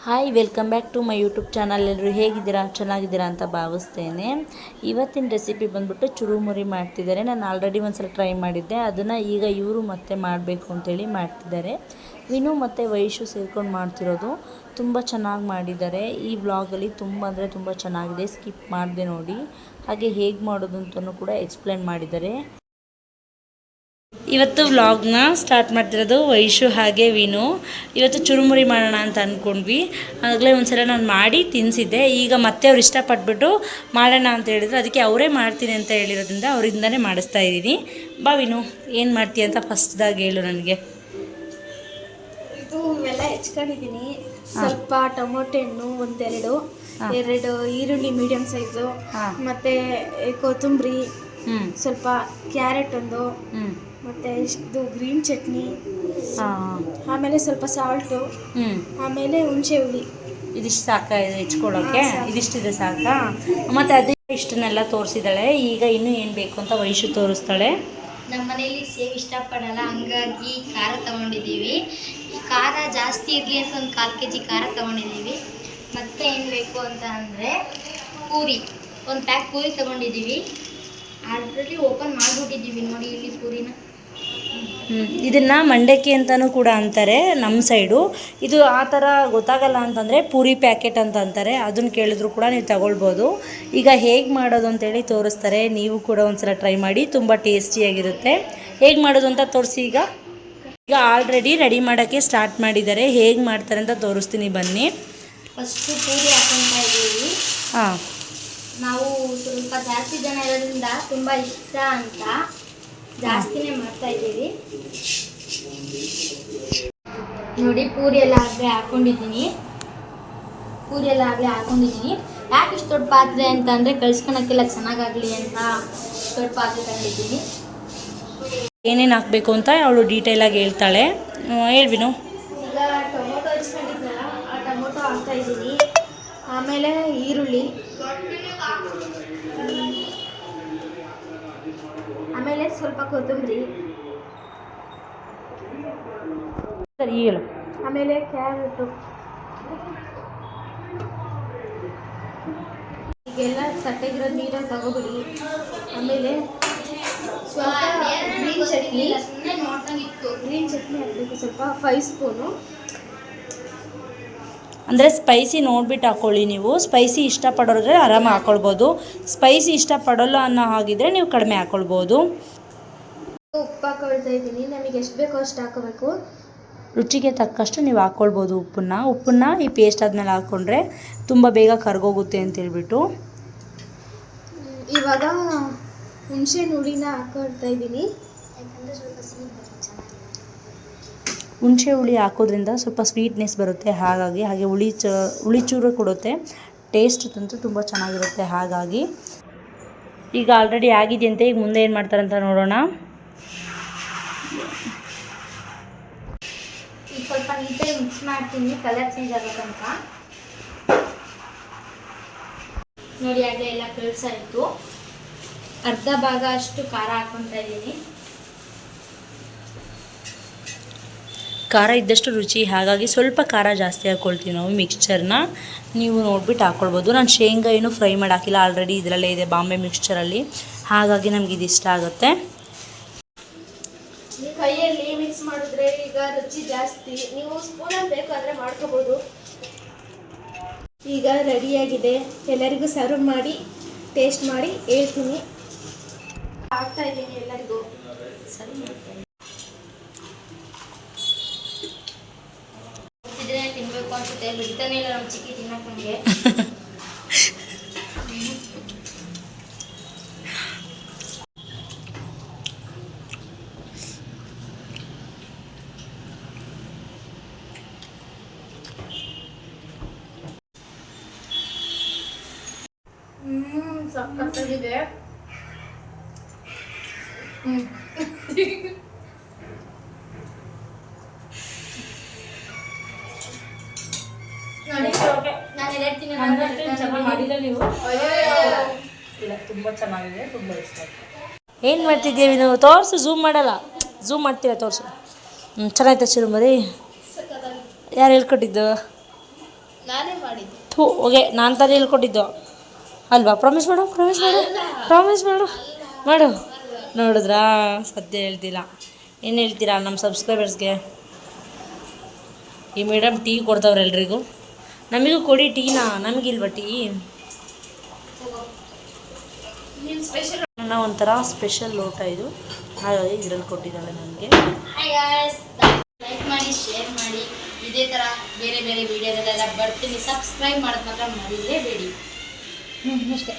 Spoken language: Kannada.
Hi welcome back to my YouTube channel. ಎಲ್ಲರೂ ಹೇಗಿದ್ದೀರಾ? ಚೆನ್ನಾಗಿದ್ದೀರಾ ಅಂತ ಭಾವಿಸ್ತೇನೆ. ಇವತ್ತಿನ ರೆಸಿಪಿ ಬಂದ್ಬಿಟ್ಟು ಚುರುಮುರಿ ಮಾಡ್ತಿದ್ದಾರೆ. ನಾನು ಆಲ್ರೆಡಿ ಒಂದ್ಸಲ ಟ್ರೈ ಮಾಡಿದ್ದೆ, ಅದನ್ನು ಈಗ ಇವರು ಮತ್ತೆ ಮಾಡಬೇಕು ಅಂತೇಳಿ ಮಾಡ್ತಿದ್ದಾರೆ. ವಿನು ಮತ್ತು ವೈಶು ಸೇರ್ಕೊಂಡು ಮಾಡ್ತಿರೋದು. ತುಂಬ ಚೆನ್ನಾಗಿ ಮಾಡಿದ್ದಾರೆ. ಈ ವ್ಲಾಗಲ್ಲಿ ತುಂಬ ಅಂದರೆ ತುಂಬ ಚೆನ್ನಾಗಿದೆ, ಸ್ಕಿಪ್ ಮಾಡಿದೆ ನೋಡಿ. ಹಾಗೆ ಹೇಗೆ ಮಾಡೋದು ಅಂತಲೂ ಕೂಡ ಎಕ್ಸ್ಪ್ಲೇನ್ ಮಾಡಿದ್ದಾರೆ. ಇವತ್ತು ವ್ಲಾಗ್ನ ಸ್ಟಾರ್ಟ್ ಮಾಡ್ತಿರೋದು ವೈಶು ಹಾಗೆ ವಿನು. ಇವತ್ತು ಚುರುಮುರಿ ಮಾಡೋಣ ಅಂತ ಅಂದ್ಕೊಂಡ್ವಿ. ಆಗಲೇ ಒಂದ್ಸಲ ನಾನು ಮಾಡಿ ತಿನ್ನಿಸಿದ್ದೆ. ಈಗ ಮತ್ತೆ ಅವ್ರು ಇಷ್ಟಪಟ್ಬಿಟ್ಟು ಮಾಡೋಣ ಅಂತ ಹೇಳಿದ್ರು, ಅದಕ್ಕೆ ಅವರೇ ಮಾಡ್ತೀನಿ ಅಂತ ಹೇಳಿರೋದ್ರಿಂದ ಅವರಿಂದನೇ ಮಾಡಿಸ್ತಾ ಇದ್ದೀನಿ. ಬಾ ವಿನು, ಏನು ಮಾಡ್ತೀಯ ಅಂತ ಫಸ್ಟ್ದಾಗಿ ಹೇಳು ನನಗೆ. ಇದು ಎಲ್ಲ ಹೆಚ್ಕೊಂಡಿದ್ದೀನಿ. ಸ್ವಲ್ಪ ಟೊಮೊಟೊ ಹಣ್ಣು ಎರಡು ಈರುಳ್ಳಿ ಮೀಡಿಯಮ್ ಸೈಜು, ಮತ್ತು ಕೊತ್ತಂಬರಿ, ಸ್ವಲ್ಪ ಕ್ಯಾರೆಟ್ ಒಂದು, ಮತ್ತು ಇದು ಗ್ರೀನ್ ಚಟ್ನಿ, ಆಮೇಲೆ ಸ್ವಲ್ಪ ಸಾಲ್ಟು, ಆಮೇಲೆ ಹುಣಸೆ ಹುಳಿ. ಇದಿಷ್ಟು ಸಾಕಾ ಹೆಚ್ಕೊಳ್ಳೋಕ್ಕೆ? ಇದಿಷ್ಟಿದೆ ಸಾಕಾ? ಮತ್ತು ಅದೇ ಇಷ್ಟನ್ನೆಲ್ಲ ತೋರಿಸಿದ್ದಾಳೆ. ಈಗ ಇನ್ನೂ ಏನು ಬೇಕು ಅಂತ ವೈಶು ತೋರಿಸ್ತಾಳೆ. ನಮ್ಮ ಮನೇಲಿ ಸೇವ್ ಇಷ್ಟಪಡಲ್ಲ, ಹಂಗಾಗಿ ಖಾರ ತೊಗೊಂಡಿದ್ದೀವಿ. ಖಾರ ಜಾಸ್ತಿ ಇರಲಿ ಅಂತ ಒಂದು 1/4 kg ಖಾರ ತೊಗೊಂಡಿದ್ದೀವಿ. ಮತ್ತು ಏನು ಬೇಕು ಅಂತ ಅಂದರೆ ಪೂರಿ, ಒಂದು ಪ್ಯಾಕ್ ಪೂರಿ ತೊಗೊಂಡಿದ್ದೀವಿ. ಆಲ್ರೆಡಿ ಓಪನ್ ಮಾಡಿಬಿಟ್ಟಿದ್ದೀವಿ ನೋಡಿ ಇಲ್ಲಿ ಪೂರಿನ. ಇದನ್ನು ಮಂಡಕ್ಕಿ ಅಂತಲೂ ಕೂಡ ಅಂತಾರೆ ನಮ್ಮ ಸೈಡು. ಇದು ಆ ಥರ ಗೊತ್ತಾಗಲ್ಲ ಅಂತಂದರೆ ಪೂರಿ ಪ್ಯಾಕೆಟ್ ಅಂತ ಅಂತಾರೆ. ಅದನ್ನು ಕೇಳಿದ್ರು ಕೂಡ ನೀವು ತಗೊಳ್ಬೋದು. ಈಗ ಹೇಗೆ ಮಾಡೋದು ಅಂತೇಳಿ ತೋರಿಸ್ತಾರೆ. ನೀವು ಕೂಡ ಒಂದ್ಸಲ ಟ್ರೈ ಮಾಡಿ, ತುಂಬ ಟೇಸ್ಟಿಯಾಗಿರುತ್ತೆ. ಹೇಗೆ ಮಾಡೋದು ಅಂತ ತೋರಿಸಿ. ಈಗ ಆಲ್ರೆಡಿ ರೆಡಿ ಮಾಡೋಕ್ಕೆ ಸ್ಟಾರ್ಟ್ ಮಾಡಿದ್ದಾರೆ. ಹೇಗೆ ಮಾಡ್ತಾರೆ ಅಂತ ತೋರಿಸ್ತೀನಿ ಬನ್ನಿ. ಫಸ್ಟು ಪೂರಿ ಹಾಕೊತಾ ಇದ್ದೀವಿ. ಹಾಂ, ನಾವು ಸ್ವಲ್ಪ ಜಾಸ್ತಿ ಜನ ಇರೋದ್ರಿಂದ ತುಂಬ ಇಷ್ಟ ಅಂತ ಜಾಸ್ತಿನೇ ಮಾಡ್ತಾ ಇದ್ದೀವಿ ನೋಡಿ. ಪೂರಿ ಎಲ್ಲ ಆಗಲೇ ಹಾಕೊಂಡಿದ್ದೀನಿ. ಯಾಕೆ ಇಷ್ಟು ದೊಡ್ಡ ಪಾತ್ರೆ ಅಂತಂದರೆ ಕಳ್ಸ್ಕೊಳಕ್ಕೆಲ್ಲ ಚೆನ್ನಾಗಾಗಲಿ ಅಂತ ದೊಡ್ಡ ಪಾತ್ರೆ ತಗೊಂಡಿದ್ದೀನಿ. ಏನೇನು ಹಾಕಬೇಕು ಅಂತ ಅವಳು ಡೀಟೇಲಾಗಿ ಹೇಳ್ತಾಳೆ. ಹೇಳ್ಬಿನು. ಈಗ ಟೊಮೊಟೊ ಹಚ್ಕೊಂಡಿದ್ನಲ್ಲ, ಆ ಟೊಮೊಟೊ ಹಾಕ್ತಾ ಇದ್ದೀನಿ. ಆಮೇಲೆ ಈರುಳ್ಳಿ, ಆಮೇಲೆ ಸ್ವಲ್ಪ ಕೊತ್ತಂಬರಿ, ಸರಿ ಹೇಳು. ಆಮೇಲೆ ಕ್ಯಾರೆಟು. ಈಗೆಲ್ಲ ತಟ್ಟೆಗಿರೋ ನೀರನ್ನು ತಗೋಬಿಡಿ. ಆಮೇಲೆ ಸ್ವಲ್ಪ ಗ್ರೀನ್ ಚಟ್ನಿ ಹಾಕಬೇಕು, ಸ್ವಲ್ಪ 5 ಸ್ಪೂನು. ಅಂದರೆ ಸ್ಪೈಸಿ ನೋಡಿಬಿಟ್ಟು ಹಾಕ್ಕೊಳ್ಳಿ. ನೀವು ಸ್ಪೈಸಿ ಇಷ್ಟಪಡೋದ್ರೆ ಆರಾಮಾಗಿ ಹಾಕ್ಕೊಳ್ಬೋದು. ಸ್ಪೈಸಿ ಇಷ್ಟಪಡೋಲ್ಲ ಅನ್ನೋ ಹಾಗಿದ್ರೆ ನೀವು ಕಡಿಮೆ ಹಾಕ್ಕೊಳ್ಬೋದು. ಉಪ್ಪು ಹಾಕೊಳ್ತಾ ಇದ್ದೀನಿ. ನಮಗೆ ಎಷ್ಟು ಬೇಕೋ ಅಷ್ಟು ಹಾಕೋಬೇಕು. ರುಚಿಗೆ ತಕ್ಕಷ್ಟು ನೀವು ಹಾಕ್ಕೊಳ್ಬೋದು ಉಪ್ಪನ್ನ ಈ ಪೇಸ್ಟ್ ಆದಮೇಲೆ ಹಾಕ್ಕೊಂಡ್ರೆ ತುಂಬ ಬೇಗ ಕರ್ಗೋಗುತ್ತೆ ಅಂತೇಳ್ಬಿಟ್ಟು. ಇವಾಗ ಹುಣಸೆ ಹುಳಿನ ಹಾಕೊಳ್ತಾ ಇದ್ದೀನಿ. ಯಾಕಂದರೆ ಸ್ವಲ್ಪ ಸ್ವೀಟ್ ಬರುತ್ತೆ ಚೆನ್ನಾಗಿ. ಹುಣಸೆ ಹುಳಿ ಹಾಕೋದ್ರಿಂದ ಸ್ವಲ್ಪ ಸ್ವೀಟ್ನೆಸ್ ಬರುತ್ತೆ. ಹಾಗೆ ಹುಳಿ ಚೂರು ಕೊಡುತ್ತೆ. ಟೇಸ್ಟ್ ಅಂತೂ ತುಂಬ ಚೆನ್ನಾಗಿರುತ್ತೆ. ಹಾಗಾಗಿ ಈಗ ಆಲ್ರೆಡಿ ಆಗಿದೆಯಂತೆ. ಈಗ ಮುಂದೆ ಏನು ಮಾಡ್ತಾರಂತ ನೋಡೋಣ. ಈಗ ಸ್ವಲ್ಪ ನೀಟಾಗಿ ಮಿಕ್ಸ್ ಮಾಡ್ತೀನಿ, ಕಲರ್ ಚೇಂಜ್ ಆಗೋಕ್ಕಂತ ನೋಡಿ. ಆಗಲೇ ಎಲ್ಲ ಕಲಸಾಯಿತು. ಅರ್ಧ ಭಾಗ ಅಷ್ಟು ಖಾರ ಹಾಕ್ಕೊತಾ ಇದ್ದೀನಿ. ಖಾರ ಇದ್ದಷ್ಟು ರುಚಿ, ಹಾಗಾಗಿ ಸ್ವಲ್ಪ ಖಾರ ಜಾಸ್ತಿ ಹಾಕ್ಕೊಳ್ತೀವಿ ನಾವು ಮಿಕ್ಸ್ಚರ್ನ. ನೀವು ನೋಡಿಬಿಟ್ಟು ಹಾಕ್ಕೊಳ್ಬೋದು. ನಾನು ಶೇಂಗಾ ಏನು ಫ್ರೈ ಮಾಡಿ ಹಾಕಿಲ್ಲ, ಆಲ್ರೆಡಿ ಇದರಲ್ಲೇ ಇದೆ ಬಾಂಬೆ ಮಿಕ್ಸ್ಚರಲ್ಲಿ. ಹಾಗಾಗಿ ನಮ್ಗೆ ಇದು ಇಷ್ಟ ಆಗುತ್ತೆ. ಕೈಯಲ್ಲಿ ಮಿಕ್ಸ್ ಮಾಡಿದ್ರೆ ಈಗ ರುಚಿ ಜಾಸ್ತಿ. ನೀವು ಸ್ಪೂನಲ್ಲಿ ಬೇಕಾದರೆ ಮಾಡ್ಕೋಬೋದು. ಈಗ ರೆಡಿಯಾಗಿದೆ. ಎಲ್ಲರಿಗೂ ಸರ್ವ್ ಮಾಡಿ ಟೇಸ್ಟ್ ಮಾಡಿ ಹೇಳ್ತೀನಿ. ಆಗ್ತಾ ಇದ್ದೀನಿ ಎಲ್ಲರಿಗೂ. ಸರಿ, ತಿನ್ಬೇಕು ಅನ್ಸುತ್ತೆ, ಬಿಡ್ತಾನೆ ಇಲ್ಲ ನಮ್ಮ ಚಿಕ್ಕಿ ತಿನ್ನಕ್ಕೆ ನಮಗೆ. ಸಕ್ಕತ್ತಾಗಿದೆ. ನಾನು ಹೇಳ್ತೀನಿ, ತುಂಬ ಚೆನ್ನಾಗಿದೆ, ತುಂಬ ಇಷ್ಟ ಆಯ್ತು. ಏನು ಮಾಡ್ತಿದ್ದೀವಿ ನಾವು? ತೋರಿಸು, ಝೂಮ್ ಮಾಡಲ್ಲ, ಝೂಮ್ ಮಾಡ್ತೀರಾ? ತೋರಿಸು. ಚೆನ್ನಾಯ್ತಾ ಚುರುಮುರಿ? ಯಾರು ಹೇಳ್ಕೊಟ್ಟಿದ್ದು? ನಾನೇ ಮಾಡಿದ್ದು. ಥೂ ಓಕೆ ನಾನು ತಾನೇ ಹೇಳ್ಕೊಟ್ಟಿದ್ದು ಅಲ್ವಾ? ಪ್ರಾಮಿಸ್ ಮಾಡು ಮಾಡು. ನೋಡಿದ್ರಾ ಸದ್ಯ ಹೇಳ್ತಿಲ್ಲ. ಏನು ಹೇಳ್ತೀರಾ ನಮ್ಮ ಸಬ್ಸ್ಕ್ರೈಬರ್ಸ್ಗೆ? ಈ ಮೇಡಮ್ ಟೀ ಕೊಡ್ತಾವ್ರೆ ಎಲ್ರಿಗೂ. ನಮಗೂ ಕೊಡಿ ಟೀನಾ, ನಮಗಿಲ್ವ ಟೀ? ನನ್ನ ಒಂಥರ ಸ್ಪೆಷಲ್ ಲೋಟ ಇದು, ಹಾಗಾಗಿ ಇದರಲ್ಲಿ ಕೊಟ್ಟಿದ್ದಾಳೆ ನನಗೆ. ಹಾಯ್ ಗಾಯ್ಸ್, ಲೈಕ್ ಮಾಡಿ, ಶೇರ್ ಮಾಡಿ. ಇದೇ ಥರ ಬೇರೆ ಬೇರೆ ವೀಡಿಯೋದಲ್ಲೆಲ್ಲ ಬರ್ತೀನಿ. ಸಬ್ಸ್ಕ್ರೈಬ್ ಮಾಡೋದು ಮಾತ್ರ ಮರೀಲೇಬೇಡಿ. ಅಷ್ಟೇ.